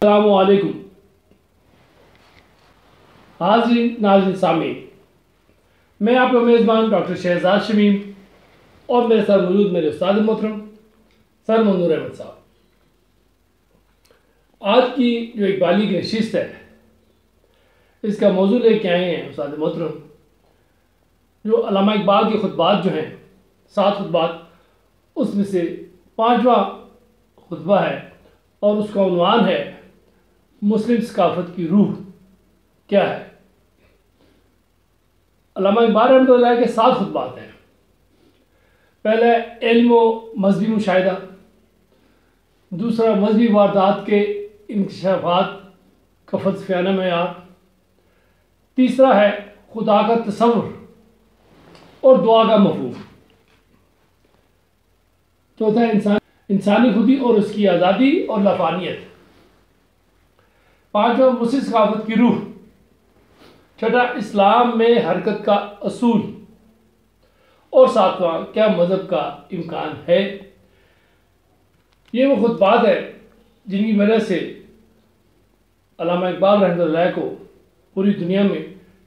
السلام علیکم حاضرین ناظرین سامعین، میں آپ کا میزبان ڈاکٹر شہزاد شمیم اور میرے ساتھ موجود میرے استاد محترم سر منظور احمد صاحب۔ آج کی جو اقبالی کی نشست ہے اس کا موضوع لے کے آئے ہیں استاد محترم، جو علامہ اقبال کے خطبات جو ہیں 7 خطبات، اس میں سے 5واں خطبہ ہے اور اس کا عنوان ہے مسلم ثقافت کی روح کیا ہے۔ علامہ اقبال رحمۃ اللہ کے 7 خطبات ہیں۔ پہلا علم و مذہبی مشاہدہ، دوسرا مذہبی واردات کے انکشافات کا فلسفیانہ معیار، تیسرا ہے خدا کا تصور اور دعا کا مفہوم، چوتھا ہے انسانی خودی اور اس کی آزادی اور لافانیت، پانچواں مسلم ثقافت کی روح، چھٹا اسلام میں حرکت کا اصول، اور ساتواں کیا مذہب کا امکان ہے۔ یہ وہ خطبات ہیں جن کی وجہ سے علامہ اقبال رحمۃ اللہ کو پوری دنیا میں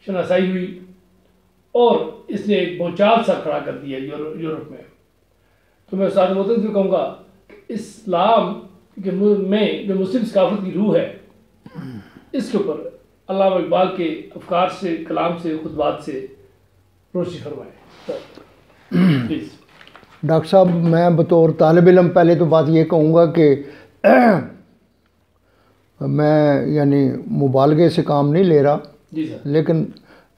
شناسائی ہوئی اور اس نے ایک بھونچال سا کھڑا کر دیا یورپ میں۔ تو میں استاد محترم سے کہوں گا کہ اسلام میں جو مسلم ثقافت کی روح ہے اس کے اوپر علامہ اقبال کے افکار سے، کلام سے، خطبات سے روشنی فرمائیں پلیز۔ ڈاکٹر صاحب، میں بطور طالب علم پہلے تو بات یہ کہوں گا کہ میں یعنی مبالغے سے کام نہیں لے رہا، جی سر، لیکن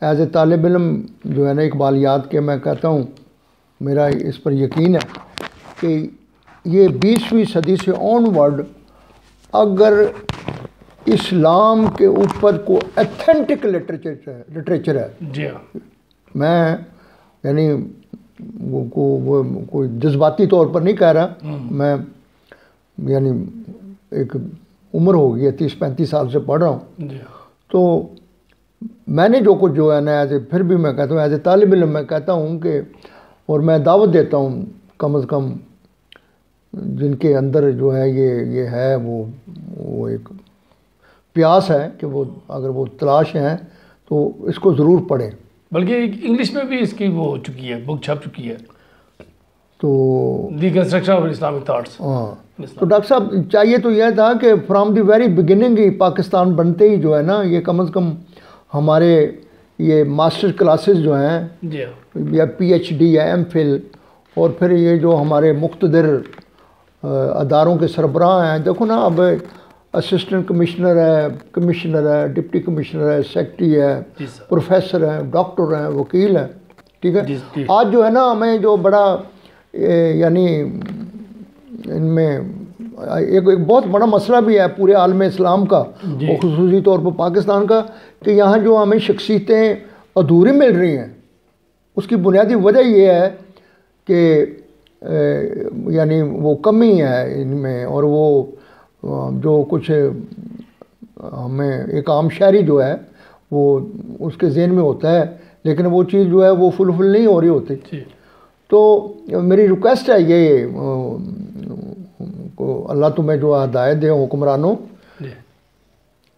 ایز اے طالب علم جو ہے نا اقبالیات کے، میں کہتا ہوں میرا اس پر یقین ہے کہ یہ 20ویں صدی سے آن ورڈ اگر اسلام کے اوپر کو ایتھینٹک لٹریچر ہے، جی ہاں، میں یعنی وہ کوئی جذباتی طور پر نہیں کہہ رہا، میں یعنی ایک عمر ہو گئی ہے 30-35 سال سے پڑھ رہا ہوں، جی، تو میں نے جو کچھ جو ہے نا پھر بھی میں کہتا ہوں ایز اے طالب علم میں کہتا ہوں کہ، اور میں دعوت دیتا ہوں کم از کم جن کے اندر جو ہے یہ ہے وہ ایک پیاس ہے کہ وہ اگر وہ تلاش ہیں تو اس کو ضرور پڑھیں۔ بلکہ انگلش میں بھی اس کی وہ ہو چکی ہے، بک چھپ چکی ہے، تو the construction of Islamic thoughts. ہاں، تو ڈاکٹر صاحب چاہیے تو یہ تھا کہ فرام دی ویری بگننگ ہی پاکستان بنتے ہی جو ہے نا یہ کم از کم ہمارے یہ ماسٹر کلاسز جو ہیں جی ہاں، یا پی ایچ ڈی یا ایم فل، اور پھر یہ جو ہمارے مقتدر اداروں کے سربراہ ہیں، دیکھو نا اب اسسٹنٹ کمشنر ہے، ڈپٹی کمشنر ہے، سیکٹری ہے، جی سر، پروفیسر ہیں، ڈاکٹر ہیں، وکیل ہیں، ٹھیک ہے۔ جی، آج جو ہے نا ہمیں جو بڑا یعنی ان میں ایک بہت بڑا مسئلہ بھی ہے پورے عالم اسلام کا، اور خصوصی طور پر پاکستان کا، کہ یہاں جو ہمیں شخصیتیں ادھوری مل رہی ہیں، اس کی بنیادی وجہ یہ ہے کہ یعنی وہ کمی ہے ان میں، اور وہ جو کچھ ہمیں ایک عام شہری جو ہے وہ اس کے ذہن میں ہوتا ہے، لیکن وہ چیز جو ہے وہ فلفل نہیں ہو رہی ہوتی۔ تو میری ریکویسٹ ہے یہ اللہ تمہیں جو ہدایت دے حکمرانوں،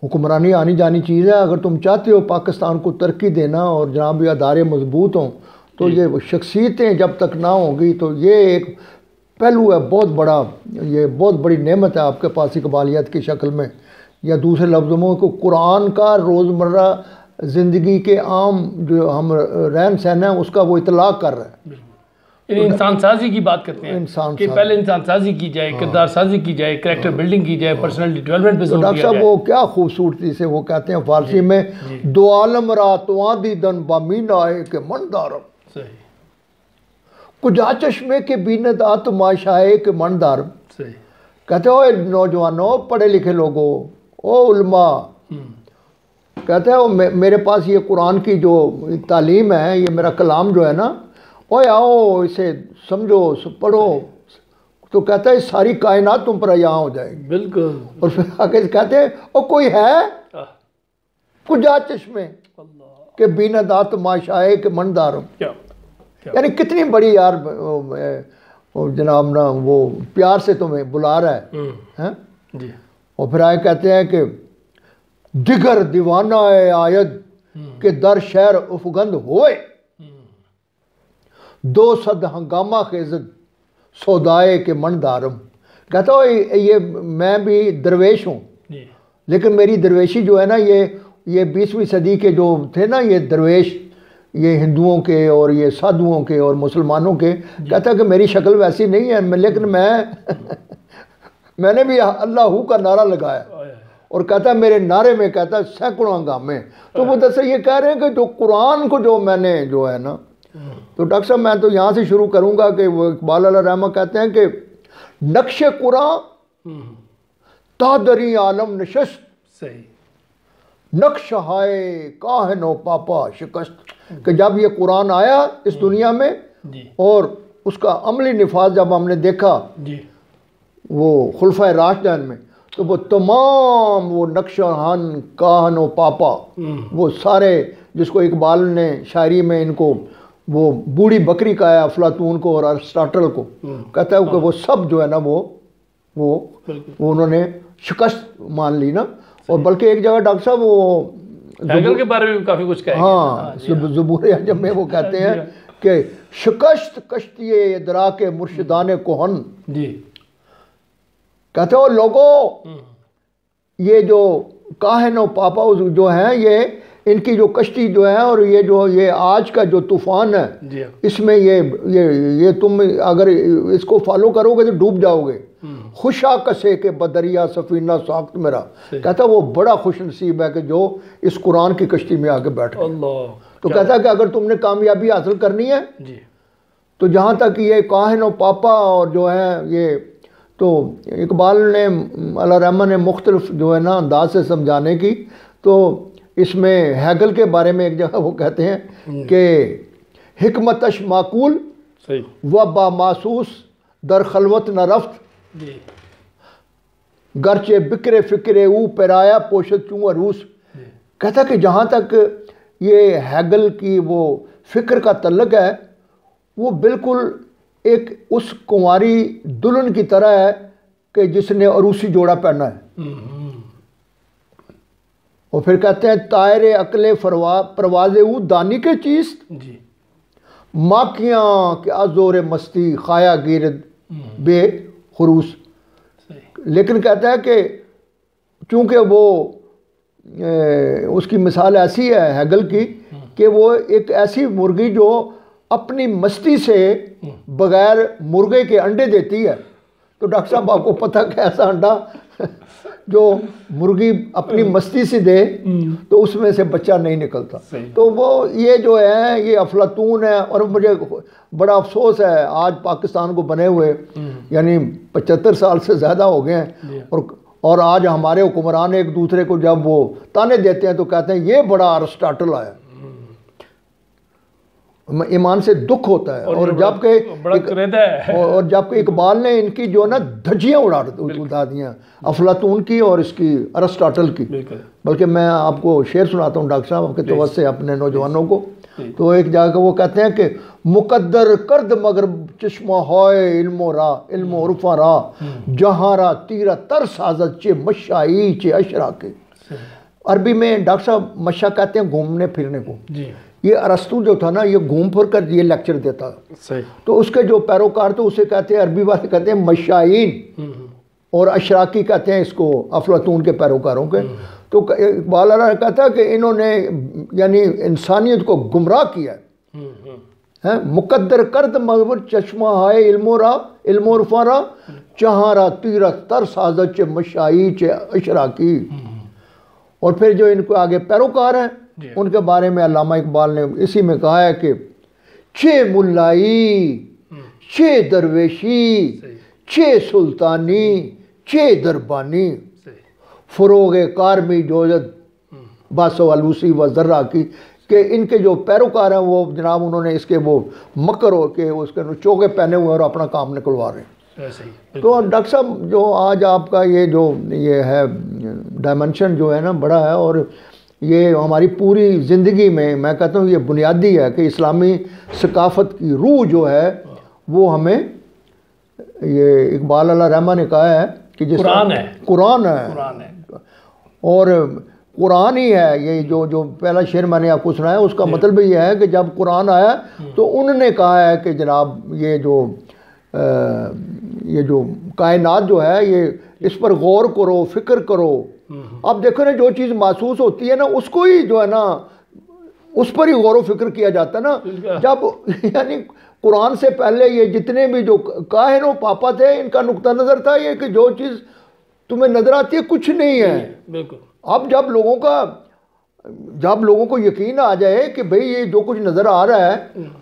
حکمرانی آنی جانی چیز ہے، اگر تم چاہتے ہو پاکستان کو ترقی دینا اور جناب یہ ادارے مضبوط ہوں تو یہ شخصیتیں جب تک نہ ہوں گی تو یہ ایک پہلو ہے بہت بڑا، یہ بہت بڑی نعمت ہے آپ کے پاس اقبالیت کی شکل میں، یا دوسرے لفظوں میں کو قرآن کا روزمرہ زندگی کے عام جو ہم رہن سہن ہیں اس کا وہ اطلاق کر رہا ہے۔ انسان سازی کی بات کرتے ہیں کہ پہلے انسان سازی کی جائے، کردار سازی کی جائے، کریکٹر بلڈنگ کی جائے، پرسنالٹی ڈیولپمنٹ پہ زور دیا جائے۔ ڈاکٹر صاحب وہ کیا خوبصورتی سے وہ کہتے ہیں فارسی میں، دو عالم را تواں دیدن با مینائے کے من دارم، صحیح، کجا چشمے کے بیند آت ماشائے کے من دارم۔ صحیح، کہتے ہو نوجوانوں، پڑھے لکھے لوگوں، او علماء، کہتے ہیں میرے پاس یہ قرآن کی جو تعلیم ہے، یہ میرا کلام جو ہے نا، اوے آؤ اسے سمجھو پڑھو، تو کہتا ہے ساری کائنات تم پر یہاں ہو جائے گی۔ بالکل، اور پھر آگے کہتے ہیں او کوئی ہے کجا چشمے کہ بیندات ماشائے کے من دارم، یعنی کتنی بڑی یار جناب نا وہ پیار سے تمہیں بلا رہا ہے۔ جی، اور پھر آئے کہتے ہیں کہ دیگر دیوانہ آید کہ در شہر افغند ہوئے، 200 ہنگامہ خیزد سودائے کے من دارم. کہتا ہو یہ میں بھی درویش ہوں، لیکن میری درویشی جو ہے نا یہ 20ویں صدی کے جو تھے نا یہ درویش، یہ ہندوؤں کے اور یہ سادھوؤں کے اور مسلمانوں کے، کہتا کہ میری شکل ویسی نہیں ہے، لیکن میں نے بھی اللہ کا نعرہ لگایا، اور کہتا میرے نعرے میں کہتا سینکڑوں ہنگامے. تو وہ دس یہ کہہ رہے ہیں کہ جو قرآن کو جو میں نے جو ہے نا، تو ڈاکٹر صاحب میں تو یہاں سے شروع کروں گا کہ وہ اقبال علیہ رحمہ کہتے ہیں کہ نقش قرآن تادری عالم نشست، صحیح، نقش ہائے کاہن و پاپا شکست. کہ جب یہ قرآن آیا اس دنیا میں اور اس کا عملی نفاذ جب ہم نے دیکھا وہ خلفۂ راشدین میں، تو وہ تمام وہ نقش کاہن و پاپا وہ سارے، جس کو اقبال نے شاعری میں ان کو وہ بوڑھی بکری کہا ہے افلاطون کو اور ارسطاٹل کو، کہتا ہے کہ وہ سب جو ہے نا وہ انہوں نے شکست مان لی نا. اور بلکہ ایک جگہ ڈاکٹر صاحب وہ ہیگل کے بارے میں بھی کافی کچھ کہا ہے. ہاں زبور عجم میں وہ کہتے ہیں کہ شکست کشتی ادراک مرشدان کہن. کہتے ہو لوگوں یہ جو کاہن و پاپا جو ہیں یہ ان کی جو کشتی جو ہے اور یہ آج کا جو طوفان ہے اس میں یہ تم اگر اس کو فالو کرو گے تو ڈوب جاؤ گے. خوشا کسے کے بدریا سفینہ ساخت میرا. کہتا وہ بڑا خوش نصیب ہے کہ جو اس قرآن کی کشتی میں آگے بیٹھ گئے. تو کہتا ہے کہ اگر تم نے کامیابی حاصل کرنی ہے تو جہاں تک یہ کاہن و پاپا اور جو ہے یہ، تو اقبال نے علیہ رحمہ نے مختلف جو ہے نا انداز سے سمجھانے کی. تو اس میں ہیگل کے بارے میں ایک جگہ وہ کہتے ہیں کہ حکمتش معقول و با محسوس در خلوت نہ رفت، گرچہ بکرے فکرے او پیرایا پوشت چوں عروس. کہتا کہ جہاں تک یہ ہیگل کی وہ فکر کا تعلق ہے وہ بالکل ایک اس کنواری دلہن کی طرح ہے کہ جس نے عروسی جوڑا پہنا ہے. اور پھر کہتے ہیں طائر عقل پرواز او دانی کے چیز ماکیاں کہ ازور مستی خایا گیرد بے خروس. لیکن کہتا ہے کہ چونکہ وہ اس کی مثال ایسی ہے ہیگل کی کہ وہ ایک ایسی مرغی جو اپنی مستی سے بغیر مرغے کے انڈے دیتی ہے. تو ڈاکٹر صاحب آپ کو پتہ کہ ایسا انڈا جو مرغی اپنی مستی سے دے تو اس میں سے بچہ نہیں نکلتا. تو وہ یہ جو ہے یہ افلاطون ہے. اور مجھے بڑا افسوس ہے آج پاکستان کو بنے ہوئے یعنی 75 سال سے زیادہ ہو گئے ہیں، اور آج ہمارے حکمران ایک دوسرے کو جب وہ تانے دیتے ہیں تو کہتے ہیں یہ بڑا ارسطاٹل آیا. ایمان سے دکھ ہوتا ہے. اور جبکہ اقبال نے ان کی جو نا دھجیاں اڑا دیا افلاطون کی اور اس کی ارسطاٹل کی. بلکہ میں آپ کو شعر سناتا ہوں ڈاکٹر صاحب آپ کے توسط سے اپنے نوجوانوں کو. تو ایک جگہ وہ کہتے ہیں کہ مقدر کرد مگر چشمہ ہوئے علم و عرفہ را، جہاں را تیرہ تر سازت چے مشائی چے اشرا کے. عربی میں ڈاکٹر صاحب مشا کہتے ہیں گھومنے پھرنے کو. یہ ارسطو جو تھا نا یہ گھوم پھر کر یہ لیکچر دیتا. تو اس کے جو پیروکار تو اسے کہتے ہیں عربی والے کہتے ہیں مشائین، اور اشراقی کہتے ہیں اس کو افلاطون کے پیروکاروں کے. تو اقبال علیہ کہتا ہے کہ انہوں نے یعنی انسانیت کو گمراہ کیا ہے. مقدر کرد مغبر چشمہ ہائے علم و عرفہ را، جہاں را تیرہ تر سازت چے مشائی چے اشراقی. اور پھر جو ان کو آگے پیروکار ہیں ان کے بارے میں علامہ اقبال نے اسی میں کہا ہے کہ چے ملائی چے درویشی چے سلطانی چے دربانی، فروغ کارمی جوجد باسو علوسی و ذرہ کی. کہ ان کے جو پیروکار ہیں وہ جناب انہوں نے اس کے وہ مکر ہو کے اس کے چوکے پہنے ہوئے اور اپنا کام نکلوا رہے ہیں. تو ڈاکٹر صاحب جو آج آپ کا یہ ہے ڈائمنشن جو ہے نا بڑا ہے، اور یہ ہماری پوری زندگی میں کہتا ہوں یہ بنیادی ہے کہ اسلامی ثقافت کی روح جو ہے وہ ہمیں، یہ اقبال علیہ رحمہ نے کہا ہے کہ جس قرآن ہے، قرآن ہے، قرآن ہے، اور قرآن ہی ہے یہ جو پہلا شعر میں نے آپ کو سنایا، اس کا مطلب یہ ہے کہ جب قرآن آیا تو انہوں نے کہا ہے کہ جناب یہ جو کائنات جو ہے یہ اس پر غور کرو، فکر کرو. اب دیکھو نا جو چیز محسوس ہوتی ہے نا اس کو ہی جو ہے نا اس پر ہی غور و فکر کیا جاتا ہے نا. جب یعنی قرآن سے پہلے یہ جتنے بھی جو کاہن و پاپا تھے ان کا نقطہ نظر تھا یہ کہ جو چیز تمہیں نظر آتی ہے کچھ نہیں ہے. بالکل. اب جب لوگوں کو یقین آ جائے کہ بھئی یہ جو کچھ نظر آ رہا ہے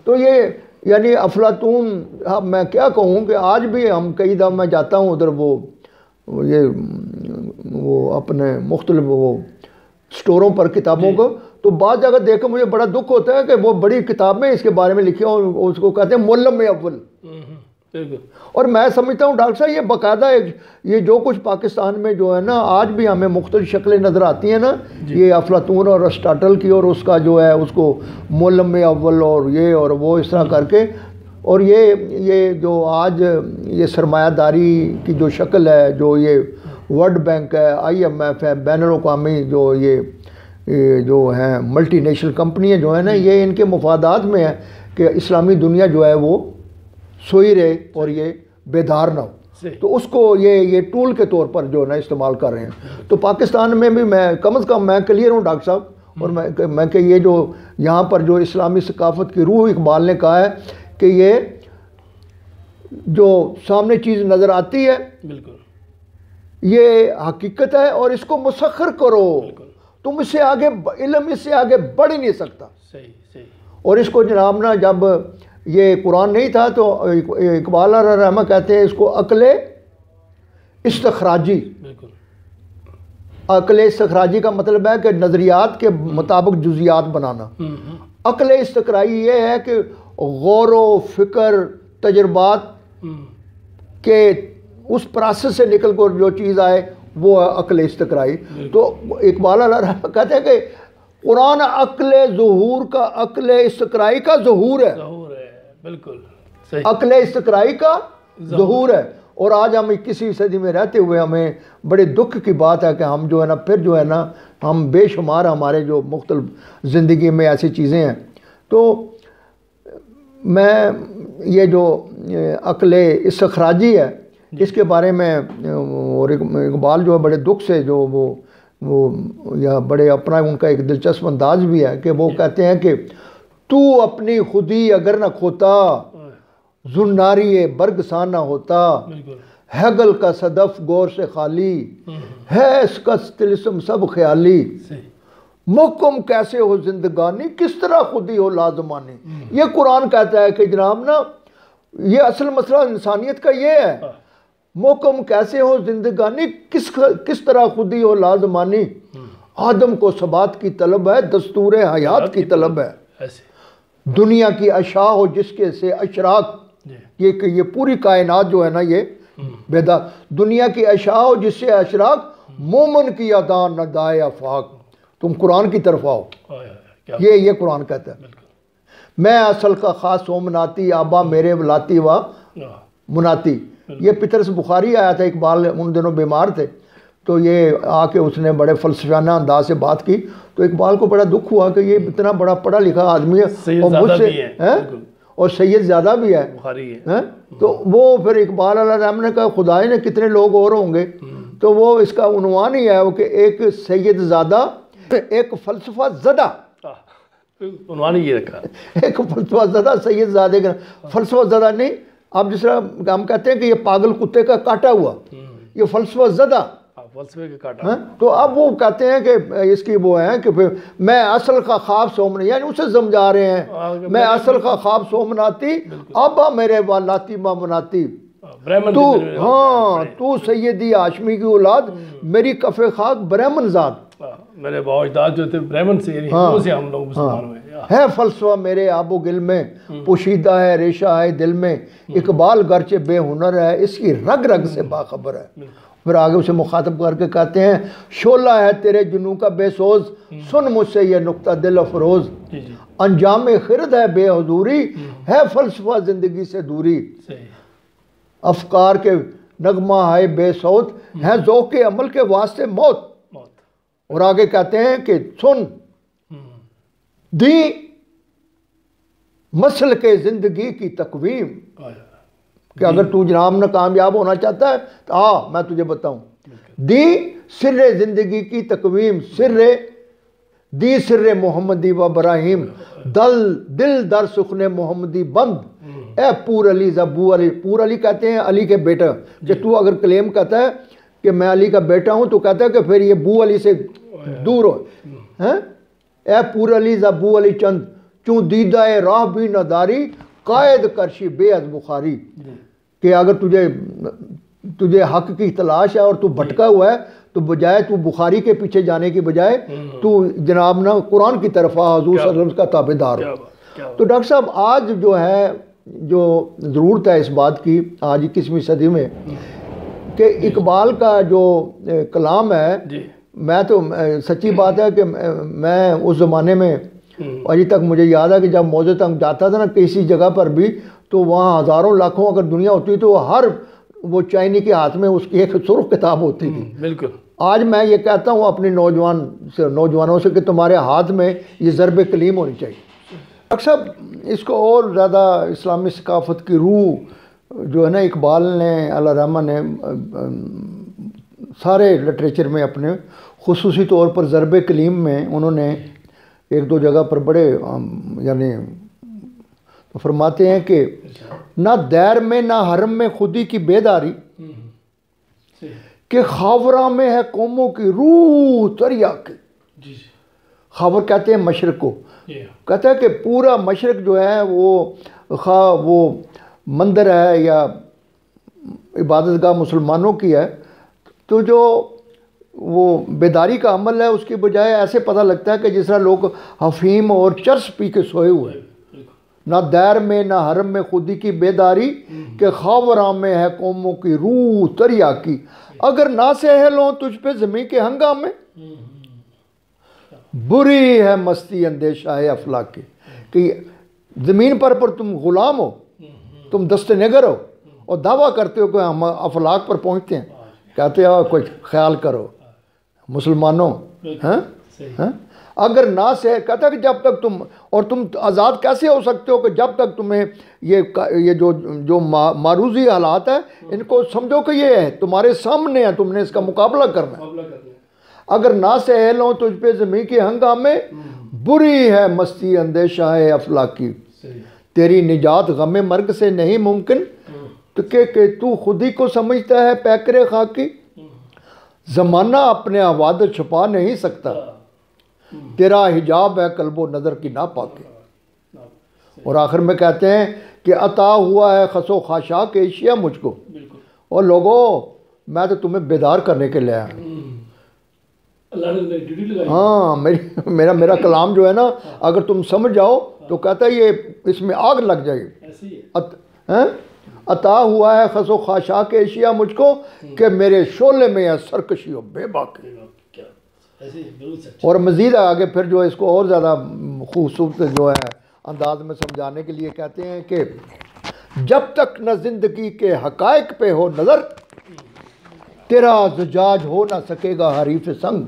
تو یہ یعنی افلاطون، اب میں کیا کہوں کہ آج بھی ہم کئی دفعہ میں جاتا ہوں ادھر وہ اپنے مختلف وہ سٹوروں پر کتابوں کو، تو بعض جگہ دیکھ کر مجھے بڑا دکھ ہوتا ہے کہ وہ بڑی کتابیں اس کے بارے میں لکھی اور اس کو کہتے ہیں معلم اول. اور میں سمجھتا ہوں ڈاکٹر صاحب یہ باقاعدہ یہ جو کچھ پاکستان میں جو ہے نا آج بھی ہمیں مختلف شکلیں نظر آتی ہیں نا، یہ افلاطون اور ارسطاطل کی، اور اس کا جو ہے اس کو معلم اول اور یہ اور وہ اس طرح کر کے، اور یہ جو آج یہ سرمایہ داری کی جو شکل ہے، جو یہ ورلڈ بینک ہے، IMF ہے، بین الاقوامی جو ہیں ملٹی نیشنل کمپنیاں جو ہیں نا، یہ ان کے مفادات میں ہے کہ اسلامی دنیا جو ہے وہ سوئی رہے اور یہ بیدار نہ ہو. تو اس کو یہ ٹول کے طور پر جو ہے نا استعمال کر رہے ہیں. تو پاکستان میں بھی میں کم از کم میں کلیئر ہوں ڈاکٹر صاحب، اور میں کہ یہ جو یہاں پر جو اسلامی ثقافت کی روح اقبال نے کہا ہے کہ یہ جو سامنے چیز نظر آتی ہے بالکل یہ حقیقت ہے اور اس کو مسخر کرو. تم اس سے آگے علم اس سے آگے بڑھ ہی نہیں سکتا. صحیح. اور اس کو جناب نا جب یہ قرآن نہیں تھا تو اقبال علیہ رحمہ کہتے ہیں اس کو عقل استخراجی. بالکل. عقل استخراجی کا مطلب ہے کہ نظریات کے مطابق جزیات بنانا. عقل استقرائی یہ ہے کہ غور و فکر تجربات کے اس پروسیس سے نکل کر جو چیز آئے وہ ہے عقل استقرائی. تو اقبال علیہ رحمہ کہتے ہیں کہ قرآن عقل ظہور کا، عقل استقرائی کا ظہور ہے. بالکل عقل استقرائی کا ظہور ہے. اور آج ہم 21ویں صدی میں رہتے ہوئے ہمیں بڑے دکھ کی بات ہے کہ ہم جو ہے نا پھر جو ہے نا ہم بے شمار ہمارے جو مختلف زندگی میں ایسی چیزیں ہیں. تو میں یہ جو عقل استخراجی ہے اس کے بارے میں، اور اقبال جو ہے بڑے دکھ سے جو وہ یا بڑے اپنا ان کا ایک دلچسپ انداز بھی ہے کہ وہ کہتے ہیں کہ تو اپنی خودی اگر نہ کھوتا، زناری برگساں نہ ہوتا، ہیگل کا صدف گور سے خالی ہے، اس کا طلسم سب خیالی، محکم کیسے ہو زندگانی، کس طرح خودی ہو لازمانی. یہ قرآن کہتا ہے کہ جناب نا یہ اصل مسئلہ انسانیت کا یہ ہے، محکم کیسے ہو زندگانی، کس طرح خودی ہو لازمانی. آدم کو ثبات کی طلب ہے، دستور حیات کی طلب ہے. دنیا کی اشاء ہو جس کے سے اشراق، یہ پوری کائنات جو ہے نا یہ بیدار. دنیا کی اشاء ہو جس سے اشراق، مومن کی ادان نہ دائے افاق. تم قرآن کی طرف آؤ. یہ قرآن کہتا ہے. میں اصل کا خاص سومناتی، آبا میرے ولاتی و مناتی. یہ پطرس بخاری آیا تھا، اقبال ان دنوں بیمار تھے تو یہ آ کے اس نے بڑے فلسفیانہ انداز سے بات کی. تو اقبال کو بڑا دکھ ہوا کہ یہ اتنا بڑا پڑھا لکھا آدمی ہے اور مجھ سے اور سید زیادہ بھی ہے. تو وہ پھر اقبال علیہ رحمہ نے کہا خدائے نے کتنے لوگ اور ہوں گے. تو وہ اس کا عنوان ہی ہے وہ کہ ایک سید زادہ، ایک فلسفہ زدہ. عنوان ہی یہ رکھا، ایک فلسفہ زدہ سید زادے کا. فلسفہ زدہ نہیں، اب جس طرح ہم کہتے ہیں کہ یہ پاگل کتے کا کاٹا ہوا، یہ فلسفہ زدہ فلسفے کے کاٹا. تو اب وہ کہتے ہیں کہ اس کی وہ ہیں کہ میں اصل کا خواب سومنا، یعنی اسے سمجھا رہے ہیں میں اصل کا خواب سومناتی، ابا میرے والاتی ما مناتی. تو ہاں تو سیدی ہاشمی کی اولاد، میری کف خاک برہمن ذات. میرے باپ اجداد جو تھے برہمن سے، یعنی ہندوؤں سے ہم لوگ مسلمان ہوئے. ہے فلسفہ میرے آب و گل میں، پوشیدہ ہے ریشہ ہے دل میں. اقبال گرچہ بے ہنر ہے، اس کی رگ رگ سے باخبر ہے. پھر آگے اسے مخاطب کر کے کہتے ہیں شعلہ ہے تیرے جنوں کا بے سوز، سن مجھ سے یہ نقطہ دل افروز. انجام خرد ہے بے حضوری، ہے فلسفہ زندگی سے دوری. افکار کے نغمہ ہے بے صوت ہے ذوق عمل کے واسطے موت. اور آگے کہتے ہیں کہ سن دی مسل کے زندگی کی تقویم کہ اگر تو جناب نہ کامیاب ہونا چاہتا ہے تو آ میں تجھے بتاؤں. دی سر زندگی کی تقویم دی سر محمدی و براہیم دل در سخن محمدی بند اے پور علی زبو علی. پور علی کہتے ہیں علی کے بیٹا. کہ تو اگر کلیم کہتا ہے کہ میں علی کا بیٹا ہوں تو کہتا ہے کہ پھر یہ بو علی سے دور ہو. اے پور علی زبو علی چند چون دیدہ راہ بھی نداری قائد کرشی بے از بخاری. کہ اگر تجھے حق کی تلاش ہے اور تو بھٹکا ہوا ہے تو بجائے تو بخاری کے پیچھے جانے کی بجائے تو جناب نا قرآن کی طرف حضور صلی اللہ علیہ وسلم کا تابعدار ہو. تو ڈاکٹر صاحب آج جو ہے جو ضرورت ہے اس بات کی آج 21ویں صدی میں کہ اقبال کا جو کلام ہے میں تو سچی بات ہے کہ میں اس زمانے میں ابھی تک مجھے یاد ہے کہ جب موضوع تک جاتا تھا نا کسی جگہ پر بھی تو وہاں ہزاروں لاکھوں اگر دنیا ہوتی تو ہر وہ چائنی کے ہاتھ میں اس کی ایک سرخ کتاب ہوتی تھی. بالکل. آج میں یہ کہتا ہوں اپنے نوجوانوں سے کہ تمہارے ہاتھ میں یہ ضرب کلیم ہونی چاہیے. ڈاکٹر صاحب اس کو اور زیادہ اسلامی ثقافت کی روح جو ہے نا اقبال نے اللہ رحمہ نے سارے لٹریچر میں اپنے خصوصی طور پر ضرب کلیم میں انہوں نے ایک دو جگہ پر بڑے یعنی فرماتے ہیں کہ نہ دیر میں نہ حرم میں خودی کی بیداری کہ خاورہ میں ہے قوموں کی روح تریا کی. خاور کہتے ہیں مشرق کو. کہتا ہے کہ پورا مشرق جو ہے وہ مندر ہے یا عبادت گاہ مسلمانوں کی ہے تو جو وہ بیداری کا عمل ہے اس کی بجائے ایسے پتہ لگتا ہے کہ جس طرح لوگ حفیم اور چرس پی کے سوئے ہوئے. نہ دیر میں نہ حرم میں خودی کی بیداری کہ خاوراں میں ہے قوموں کی روح تریا کی. اگر نہ سہل ہوں تجھ پہ زمین کے ہنگامے بری ہے مستی اندیشہ ہے افلاک کی. کہ زمین پر تم غلام ہو تم دست نگر ہو اور دعویٰ کرتے ہو کہ ہم افلاک پر پہنچتے ہیں. کہتے ہو کوئی خیال کرو مسلمانوں اگر نہ سے کہتا ہے کہ جب تک تم آزاد کیسے ہو سکتے ہو کہ جب تک تمہیں یہ جو معروضی حالات ہیں ان کو سمجھو کہ یہ ہے تمہارے سامنے ہے تم نے اس کا مقابلہ کرنا ہے. اگر نہ سہل ہوں تجھ پہ زمین کے ہنگامے بری ہے مستی اندیشہ ہے افلاکی. تیری نجات غم مرگ سے نہیں ممکن کہ تو خود ہی کو سمجھتا ہے پیکرے خاکی. زمانہ اپنے حوادث چھپا نہیں سکتا تیرا حجاب ہے قلب و نظر کی ناپاکی. اور آخر میں کہتے ہیں کہ عطا ہوا ہے خس و خاشاک اشیاء مجھ کو. اور لوگوں میں تو تمہیں بیدار کرنے کے لے آیا. ہاں میرا کلام جو ہے نا اگر تم سمجھ جاؤ تو کہتا ہے یہ اس میں آگ لگ جائے گی. عطا ہوا ہے خس و خاشاک اشیاء مجھ کو کہ میرے شعلے میں ہے سرکشی و بے باکی. اور مزید آگے پھر جو اس کو اور زیادہ خوبصورت جو ہے انداز میں سمجھانے کے لیے کہتے ہیں کہ جب تک نہ زندگی کے حقائق پہ ہو نظر تیرا زجاج ہو نہ سکے گا حریف سنگ.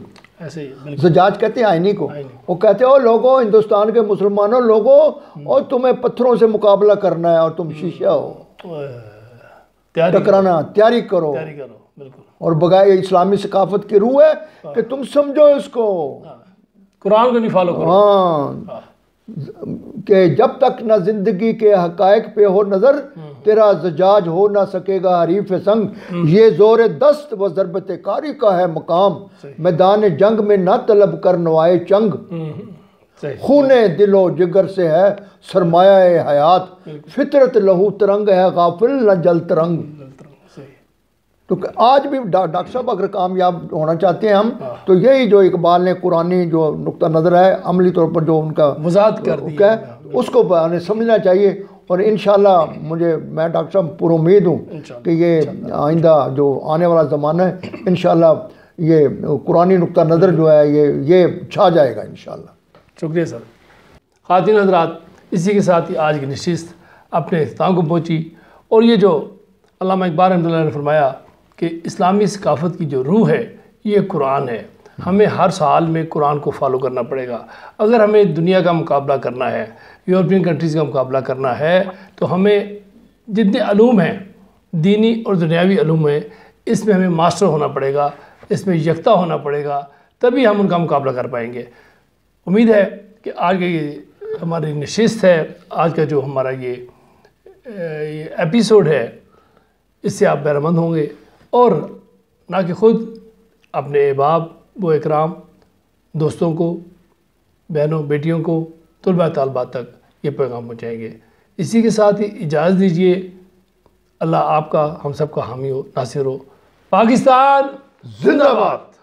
زجاج کہتے ہیں آئینی کو. وہ کہتے ہیں لوگوں ہندوستان کے مسلمانوں لوگوں اور تمہیں پتھروں سے مقابلہ کرنا ہے اور تم شیشہ ہو ٹکرانا تیاری کرو. اور بغیر اسلامی ثقافت کی روح ہے کہ تم سمجھو اس کو قرآن کو نہیں فالو کرو. ہاں کہ جب تک نہ زندگی کے حقائق پہ ہو نظر تیرا زجاج ہو نہ سکے گا حریف سنگ. یہ زور دست و ضربت کاری کا ہے مقام میدان جنگ میں نہ طلب کر نوائے چنگ. خون دل و جگر سے ہے سرمایہ حیات فطرت لہو ترنگ ہے غافل نہ جل ترنگ. تو آج بھی ڈاکٹر صاحب اگر کامیاب ہونا چاہتے ہیں ہم تو یہی جو اقبال نے قرآنی جو نقطہ نظر ہے عملی طور پر جو ان کا وضاحت کر دی ہے اس کو ہمیں سمجھنا چاہیے. اور انشاءاللہ میں ڈاکٹر صاحب پر امید ہوں کہ یہ آئندہ جو آنے والا زمانہ ہے انشاءاللہ یہ قرآنی نقطہ نظر جو ہے یہ چھا جائے گا انشاءاللہ. شکریہ سر. خواتین حضرات اسی کے ساتھ ہی آج کی نشست اپنے اختتام کو پہنچی. اور یہ جو علامہ اقبال رحمۃ اللہ نے فرمایا کہ اسلامی ثقافت کی جو روح ہے یہ قرآن ہے. ہمیں ہر سال میں قرآن کو فالو کرنا پڑے گا. اگر ہمیں دنیا کا مقابلہ کرنا ہے، یورپین کنٹریز کا مقابلہ کرنا ہے، تو ہمیں جتنے علوم ہیں، دینی اور دنیاوی علوم ہیں، اس میں ہمیں ماسٹر ہونا پڑے گا، اس میں یکتا ہونا پڑے گا، تبھی ہم ان کا مقابلہ کر پائیں گے. امید ہے کہ آج کا یہ ہماری نشست ہے، آج کا جو ہمارا یہ ایپیسوڈ ہے، اس سے آپ بہرہ مند ہوں گے، اور نہ کہ خود اپنے احباب و اکرام، دوستوں کو، بہنوں بیٹیوں کو، طلباء طالبات تک یہ پیغام پہنچائیں گے. اسی کے ساتھ ہی اجازت دیجیے. اللہ آپ کا، ہم سب کا حامی ہو، ناصر ہو. پاکستان زندہ باد.